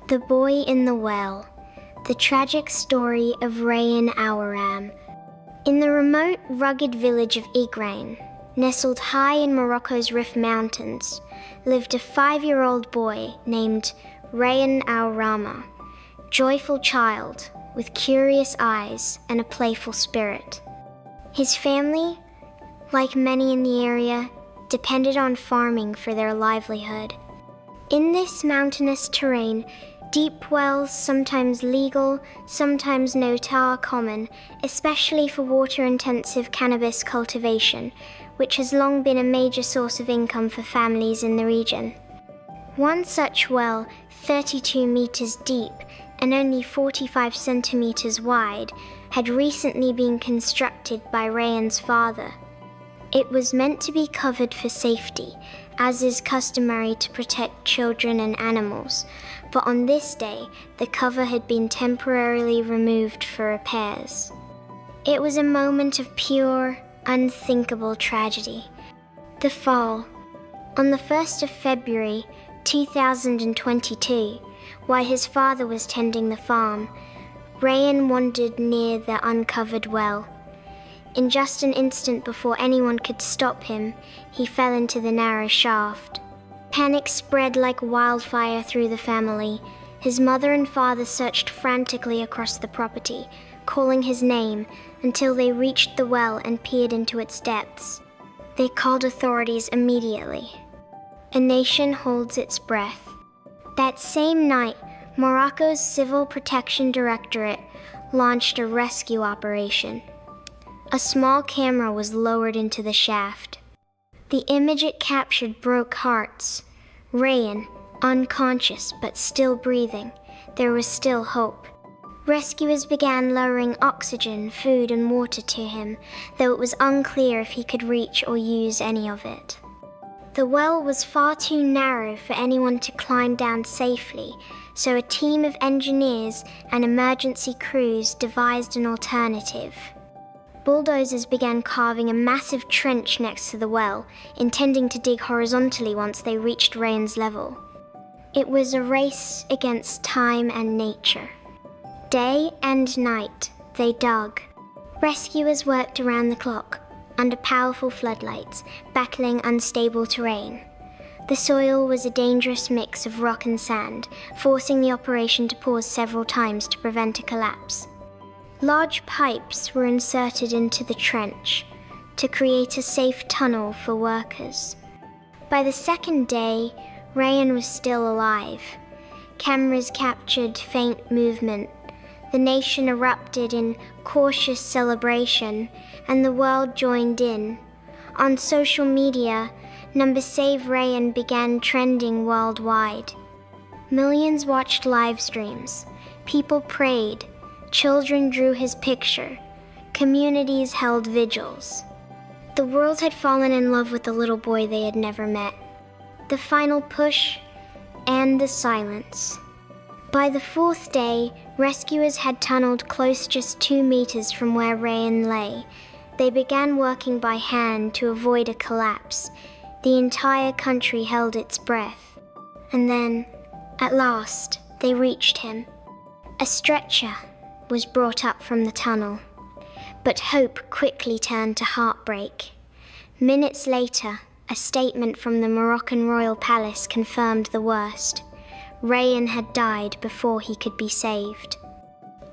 The Boy in the Well, the tragic story of Rayan Aourram. In the remote, rugged village of Aourram, nestled high in Morocco's Rif Mountains, lived a 5-year-old boy named Rayan Aourram, joyful child with curious eyes and a playful spirit. His family, like many in the area, depended on farming for their livelihood. In this mountainous terrain, deep wells, sometimes legal, sometimes no, are common, especially for water-intensive cannabis cultivation, which has long been a major source of income for families in the region. One such well, 32 meters deep and only 45 centimeters wide, had recently been constructed by Rayan's father. It was meant to be covered for safety, as is customary to protect children and animals, but on this day, the cover had been temporarily removed for repairs. It was a moment of pure, unthinkable tragedy. The fall. On the 1st of February, 2022, while his father was tending the farm, Rayan wandered near the uncovered well. In just an instant before anyone could stop him, he fell into the narrow shaft. Panic spread like wildfire through the family. His mother and father searched frantically across the property, calling his name until they reached the well and peered into its depths. They called authorities immediately. A nation holds its breath. That same night, Morocco's Civil Protection Directorate launched a rescue operation. A small camera was lowered into the shaft. The image it captured broke hearts. Rayan, unconscious but still breathing, there was still hope. Rescuers began lowering oxygen, food, and water to him, though it was unclear if he could reach or use any of it. The well was far too narrow for anyone to climb down safely, so a team of engineers and emergency crews devised an alternative. Bulldozers began carving a massive trench next to the well, intending to dig horizontally once they reached Rayan's level. It was a race against time and nature. Day and night, they dug. Rescuers worked around the clock, under powerful floodlights, battling unstable terrain. The soil was a dangerous mix of rock and sand, forcing the operation to pause several times to prevent a collapse. Large pipes were inserted into the trench to create a safe tunnel for workers. By the second day, Rayan was still alive. Cameras captured faint movement. The nation erupted in cautious celebration, and the world joined in. On social media, Save Rayan began trending worldwide. Millions watched live streams. People prayed. Children drew his picture. Communities held vigils. The world had fallen in love with the little boy they had never met. The final push and the silence. By the 4th day, rescuers had tunneled close just 2 meters from where Rayan lay. They began working by hand to avoid a collapse. The entire country held its breath. And then, at last, they reached him. A stretcher was brought up from the tunnel. But hope quickly turned to heartbreak. Minutes later, a statement from the Moroccan royal palace confirmed the worst. Rayan had died before he could be saved.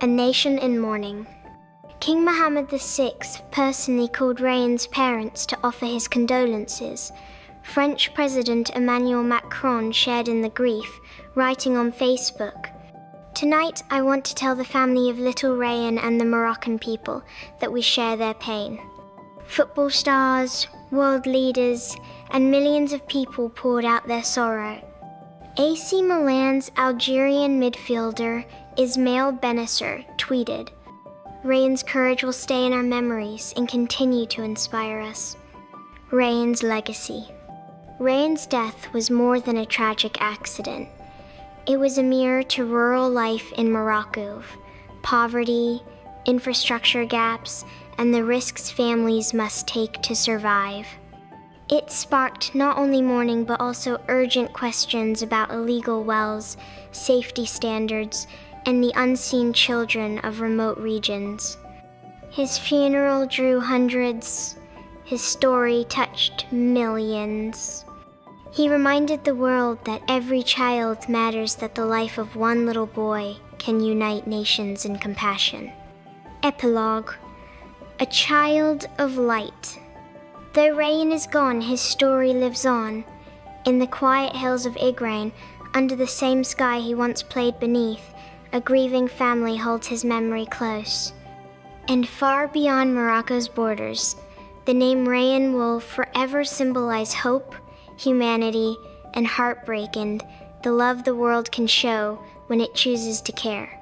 A nation in mourning. King Mohammed VI personally called Rayan's parents to offer his condolences. French President Emmanuel Macron shared in the grief, writing on Facebook, "Tonight I want to tell the family of little Rayan and the Moroccan people that we share their pain." Football stars, world leaders, and millions of people poured out their sorrow. AC Milan's Algerian midfielder Ismail Benacer tweeted, "Rayan's courage will stay in our memories and continue to inspire us." Rayan's legacy. Rayan's death was more than a tragic accident. It was a mirror to rural life in Morocco, of poverty, infrastructure gaps, and the risks families must take to survive. It sparked not only mourning but also urgent questions about illegal wells, safety standards, and the unseen children of remote regions. His funeral drew hundreds. His story touched millions. He reminded the world that every child matters, that the life of one little boy can unite nations in compassion. Epilogue. A child of light. Though Rayan is gone, his story lives on. In the quiet hills of Aourram, under the same sky he once played beneath, a grieving family holds his memory close. And far beyond Morocco's borders, the name Rayan will forever symbolize hope, humanity, and heartbreak, and the love the world can show when it chooses to care.